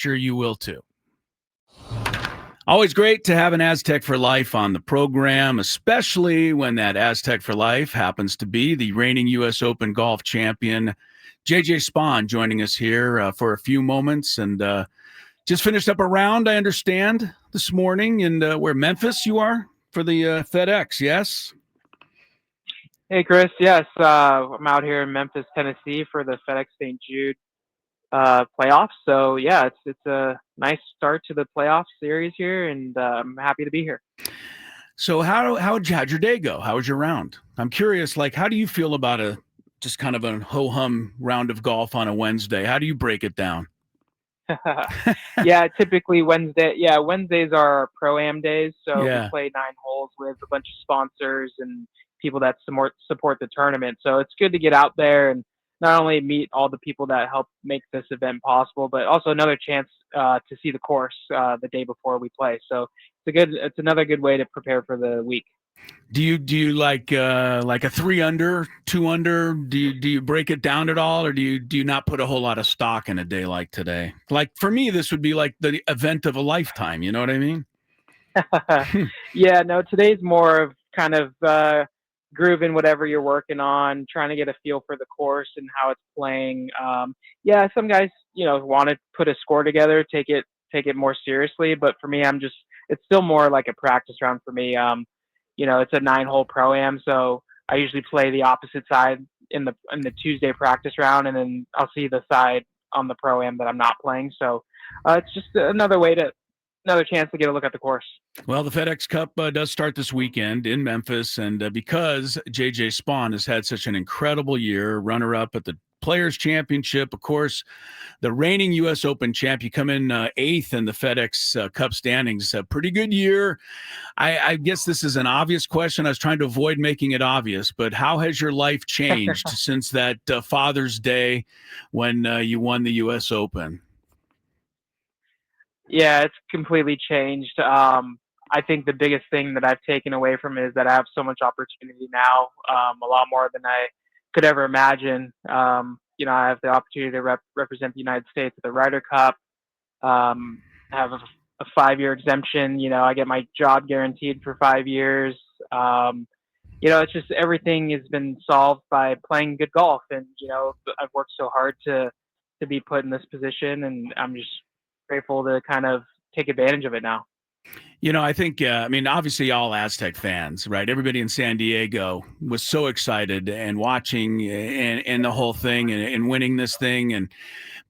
Sure you will too. Always great to have an Aztec for Life on the program, especially when that Aztec for Life happens to be the reigning U.S. Open golf champion, JJ Spaun, joining us here for a few moments. And just finished up a round, I understand, this morning in where Memphis you are for the FedEx, yes? Hey, Chris. Yes, I'm out here in Memphis, Tennessee for the FedEx St. Jude playoffs. So yeah, it's a nice start to the playoff series here, and I'm happy to be here. So how'd your day go? How was your round? I'm curious, like, how do you feel about just kind of a ho-hum round of golf on a Wednesday? How do you break it down? Yeah, typically Wednesday. Yeah, Wednesdays are our pro-am days, so we Yeah. play 9 holes with a bunch of sponsors and people that support the tournament. So it's good to get out there and not only meet all the people that help make this event possible, but also another chance to see the course the day before we play. So it's another good way to prepare for the week. Do you like a 3 under, 2 under? Do you break it down at all, or do you not put a whole lot of stock in a day like today? Like for me, this would be like the event of a lifetime. You know what I mean? Yeah, no, today's more of kind of grooving whatever you're working on, trying to get a feel for the course and how it's playing. Yeah, some guys, want to put a score together, take it more seriously, but for me, it's still more like a practice round for me. It's a 9 hole pro am, so I usually play the opposite side in the Tuesday practice round, and then I'll see the side on the pro am that I'm not playing. So it's just another chance to get a look at the course. Well, the FedEx Cup does start this weekend in Memphis, and because JJ Spaun has had such an incredible year, runner-up at the Players Championship, of course, the reigning U.S. Open champ. You come in eighth in the FedEx Cup standings. A pretty good year. I guess this is an obvious question. I was trying to avoid making it obvious, but how has your life changed since that Father's Day when you won the U.S. Open? Yeah, it's completely changed. I think the biggest thing that I've taken away from it is that I have so much opportunity now, a lot more than I could ever imagine. I have the opportunity to represent the United States at the Ryder Cup. Have a 5-year exemption. I get my job guaranteed for 5 years. It's just everything has been solved by playing good golf, and I've worked so hard to be put in this position, and I'm just grateful to kind of take advantage of it now. I think, obviously all Aztec fans, right? Everybody in San Diego was so excited and watching and the whole thing and winning this thing.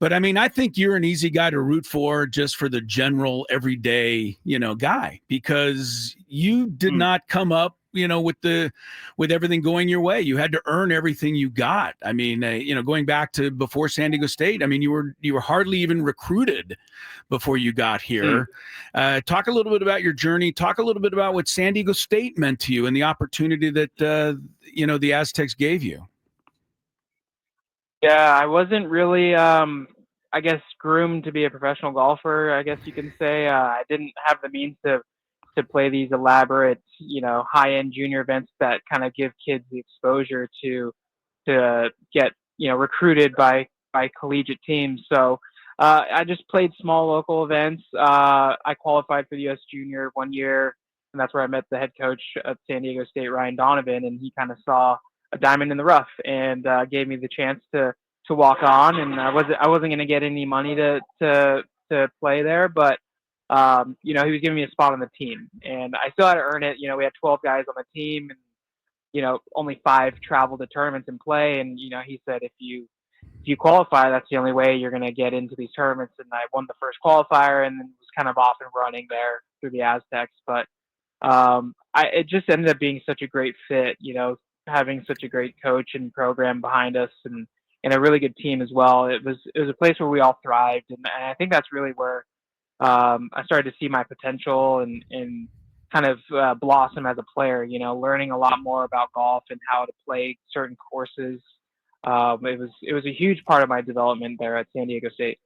But I think you're an easy guy to root for just for the general everyday, guy, because you did Mm. not come up, with everything going your way. You had to earn everything you got. Going back to before San Diego State, you were hardly even recruited before you got Mm. here. Talk a little bit about your journey. Talk a little bit about what San Diego State meant to you and the opportunity that the Aztecs gave you. Yeah, I wasn't really, I guess, groomed to be a professional golfer. I guess you can say I didn't have the means to play these elaborate, high end junior events that kind of give kids the exposure to get recruited by collegiate teams. So I just played small local events. I qualified for the U.S. Junior one year, and that's where I met the head coach at San Diego State, Ryan Donovan, and he kind of saw a diamond in the rough and gave me the chance to walk on. And I wasn't going to get any money to play there, but he was giving me a spot on the team, and I still had to earn it. We had 12 guys on the team, and only 5 travel to tournaments and play. And he said if you qualify, that's the only way you're going to get into these tournaments. And I won the first qualifier, and then was kind of off and running there through the Aztecs. But it just ended up being such a great fit, having such a great coach and program behind us, and a really good team as well. It was a place where we all thrived, and I think that's really where I started to see my potential and kind of blossom as a player. Learning a lot more about golf and how to play certain courses. It was a huge part of my development there at San Diego State.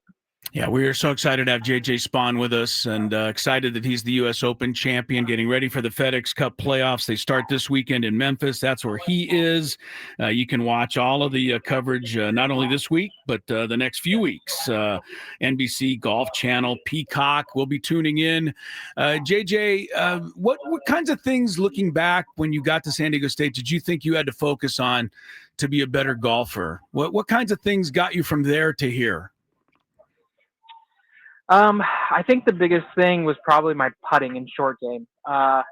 Yeah, we are so excited to have JJ Spaun with us and excited that he's the U.S. Open champion, getting ready for the FedEx Cup playoffs. They start this weekend in Memphis. That's where he is. You can watch all of the coverage, not only this week, but the next few weeks. NBC, Golf Channel, Peacock. We'll be tuning in. JJ, what kinds of things, looking back when you got to San Diego State, did you think you had to focus on to be a better golfer? What kinds of things got you from there to here? I think the biggest thing was probably my putting and short game. I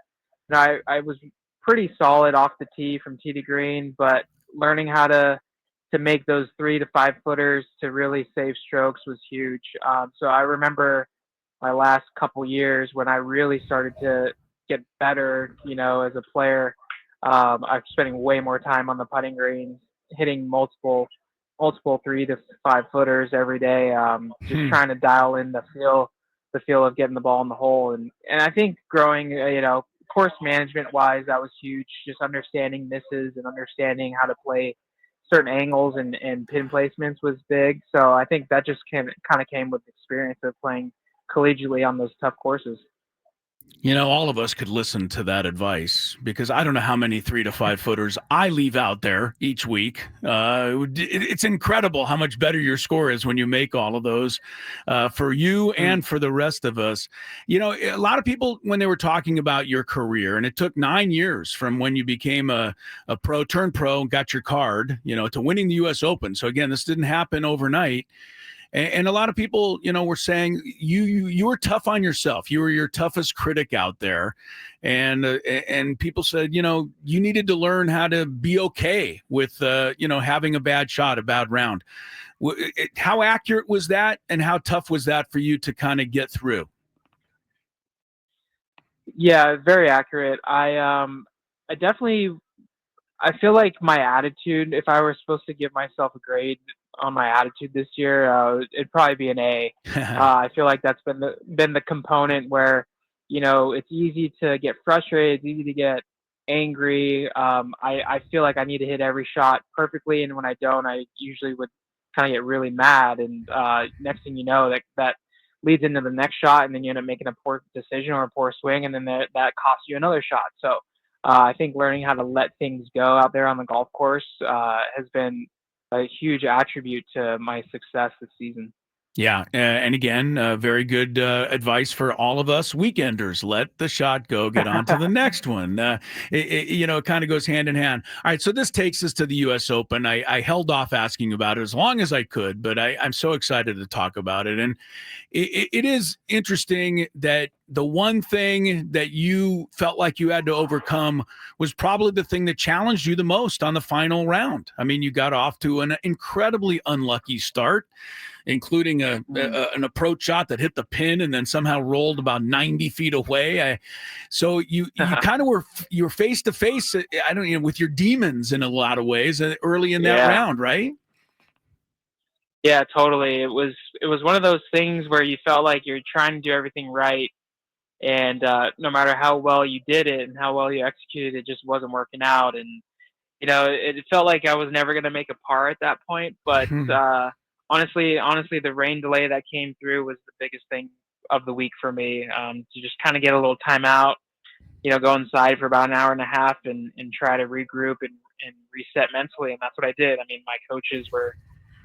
was pretty solid off the tee from tee to green, but learning how to make those 3 to 5 footers to really save strokes was huge. So I remember my last couple years when I really started to get better, as a player. I'm spending way more time on the putting greens, hitting multiple 3 to 5 footers every day. Just trying to dial in the feel of getting the ball in the hole, and I think growing, course management wise, that was huge. Just understanding misses and understanding how to play certain angles and pin placements was big. So I think that just kind of came with experience of playing collegiately on those tough courses. All of us could listen to that advice because I don't know how many 3 to 5 footers I leave out there each week. It's incredible how much better your score is when you make all of those for you and for the rest of us. A lot of people, when they were talking about your career, and it took 9 years from when you became a pro, turned pro, and got your card, to winning the U.S. Open. So again, this didn't happen overnight. And a lot of people, were saying you were tough on yourself. You were your toughest critic out there, and people said, you needed to learn how to be okay with, having a bad shot, a bad round. How accurate was that, and how tough was that for you to kind of get through? Yeah, very accurate. I definitely, I feel like my attitude, if I were supposed to give myself a grade on my attitude this year, it'd probably be an A. I feel like that's been the component where, it's easy to get frustrated, it's easy to get angry. I feel like I need to hit every shot perfectly, and when I don't, I usually would kind of get really mad. And next thing you know, that leads into the next shot, and then you end up making a poor decision or a poor swing, and then that costs you another shot. So I think learning how to let things go out there on the golf course has been a huge attribute to my success this season. Yeah, and again, very good advice for all of us weekenders. Let the shot go, get on to the next one. It kind of goes hand in hand. All right, so this takes us to the U.S. Open. I held off asking about it as long as I could, but I'm so excited to talk about it. And it is interesting that the one thing that you felt like you had to overcome was probably the thing that challenged you the most on the final round. I mean, you got off to an incredibly unlucky start, including an approach shot that hit the pin and then somehow rolled about 90 feet away. So you kind of you were face to face. I don't with your demons in a lot of ways early in that Yeah. round, right? Yeah, totally. It was one of those things where you felt like you're trying to do everything right, and no matter how well you did it and how well you executed, it just wasn't working out. And it felt like I was never going to make a par at that point. But honestly, the rain delay that came through was the biggest thing of the week for me. To just kind of get a little time out, go inside for about an hour and a half and try to regroup and reset mentally. And that's what I did. I mean, my coaches were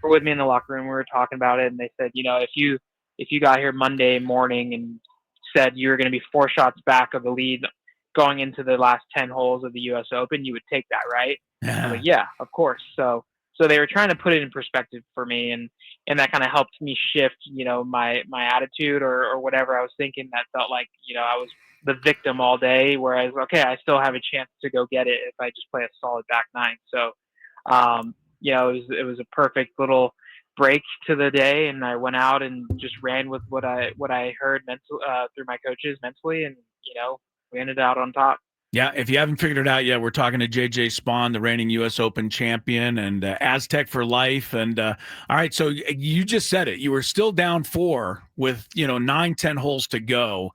with me in the locker room. We were talking about it, and they said, if you got here Monday morning and said you were going to be 4 shots back of the lead going into the last 10 holes of the U.S. Open, you would take that, right? I was like, yeah, of course. So they were trying to put it in perspective for me, and that kind of helped me shift, my attitude or whatever I was thinking. That felt like, I was the victim all day, whereas, okay, I still have a chance to go get it if I just play a solid back nine. So, it was a perfect little break to the day, and I went out and just ran with what I heard through my coaches mentally, and we ended out on top. Yeah, if you haven't figured it out yet, we're talking to JJ Spaun, the reigning U.S. Open champion and Aztec for life. And all right, so you just said it. You were still down 4 with 9, 10 holes to go.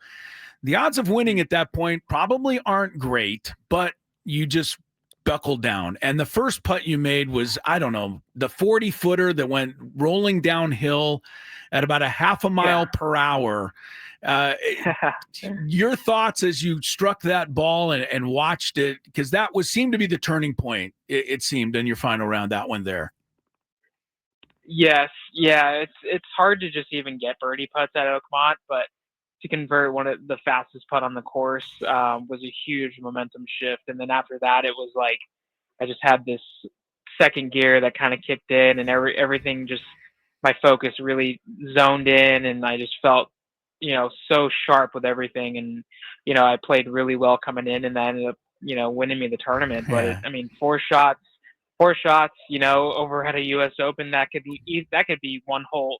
The odds of winning at that point probably aren't great, but you just buckled down. And the first putt you made was, I don't know, the 40-footer that went rolling downhill at about a half a mile per hour. Your thoughts as you struck that ball and watched it, because that seemed to be the turning point, it seemed, in your final round, that one there. Yes, yeah, it's hard to just even get birdie putts at Oakmont, but to convert one of the fastest putt on the course was a huge momentum shift. And then after that, it was like I just had this second gear that kind of kicked in, and everything just, my focus really zoned in, and I just felt, so sharp with everything. And, I played really well coming in, and that ended up, winning me the tournament. But I mean, four shots, over at a U.S. Open, that could be one hole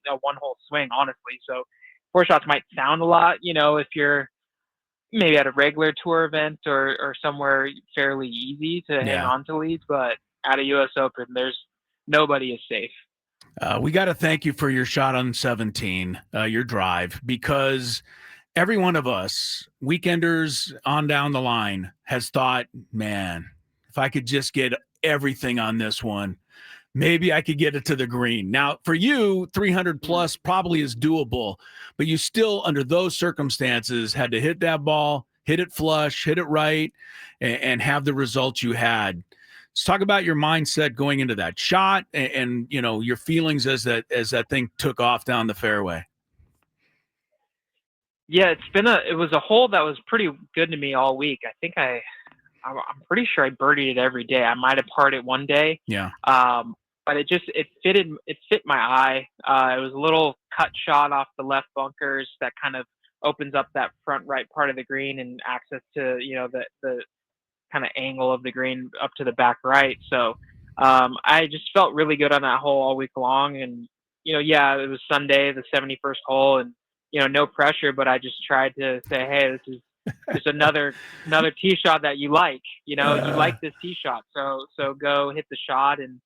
swing, honestly. So 4 shots might sound a lot, if you're maybe at a regular tour event or somewhere fairly easy to hang on to leads, but at a U.S. Open, nobody is safe. We got to thank you for your shot on 17, your drive, because every one of us, weekenders on down the line, has thought, man, if I could just get everything on this one, maybe I could get it to the green. Now, for you, 300 plus probably is doable, but you still, under those circumstances, had to hit that ball, hit it flush, hit it right, and have the results you had. Let's talk about your mindset going into that shot and your feelings as that thing took off down the fairway. Yeah, it was a hole that was pretty good to me all week. I think I'm pretty sure I birdied it every day. I might have parred it one day. Yeah. But it fit my eye. It was a little cut shot off the left bunkers that kind of opens up that front right part of the green and access to, the kind of angle of the green up to the back right. So I just felt really good on that hole all week long. And, it was Sunday, the 71st hole, and, no pressure, but I just tried to say, hey, this is just another tee shot that you like. You like this tee shot. So go hit the shot, and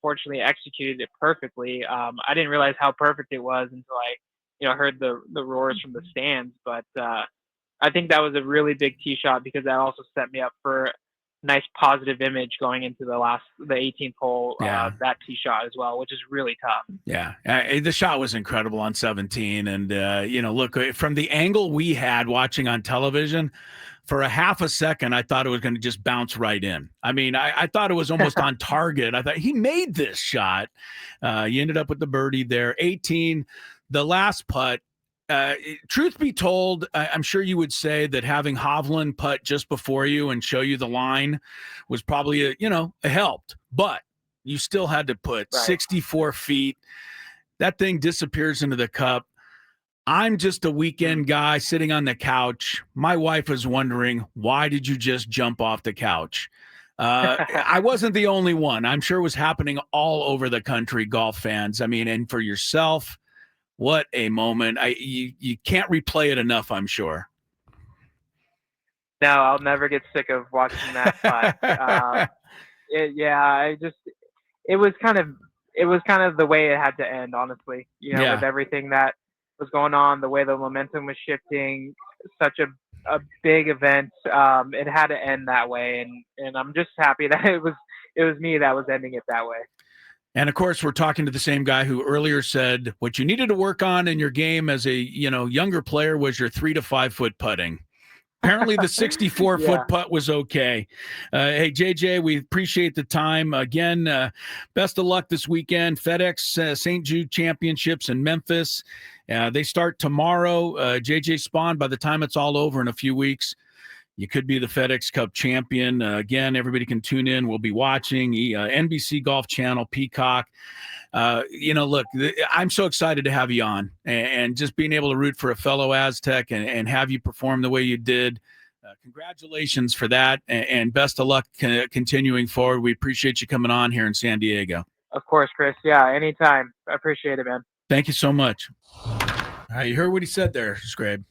fortunately executed it perfectly. I didn't realize how perfect it was until I, heard the roars from the stands. But I think that was a really big tee shot, because that also set me up for a nice positive image going into the 18th hole, that tee shot as well, which is really tough. Yeah. The shot was incredible on 17. And, look, from the angle we had watching on television, for a half a second, I thought it was going to just bounce right in. I mean, I thought it was almost on target. I thought he made this shot. You ended up with the birdie there. 18, the last putt. Truth be told, I'm sure you would say that having Hovland putt just before you and show you the line was probably a helped, but you still had to put 64 feet. That thing disappears into the cup. I'm just a weekend guy sitting on the couch. My wife was wondering, why did you just jump off the couch? I wasn't the only one. I'm sure it was happening all over the country, golf fans. I mean, and for yourself, what a moment. You can't replay it enough, I'm sure. No, I'll never get sick of watching that putt. It was kind of the way it had to end, honestly, with everything that was going on, the way the momentum was shifting, such a big event. It had to end that way. And I'm just happy that it was me that was ending it that way. And of course, we're talking to the same guy who earlier said what you needed to work on in your game as a younger player was your 3 to 5 foot putting. Apparently, the 64-foot putt was okay. Hey, JJ, we appreciate the time. Again, best of luck this weekend. FedEx St. Jude Championships in Memphis. They start tomorrow. JJ Spaun, by the time it's all over in a few weeks, you could be the FedEx Cup champion. Again, everybody can tune in. We'll be watching NBC Golf Channel, Peacock. Look, I'm so excited to have you on and just being able to root for a fellow Aztec and have you perform the way you did. Congratulations for that, and best of luck continuing forward. We appreciate you coming on here in San Diego. Of course, Chris. Yeah, anytime. I appreciate it, man. Thank you so much. All right, you heard what he said there, Scrabe.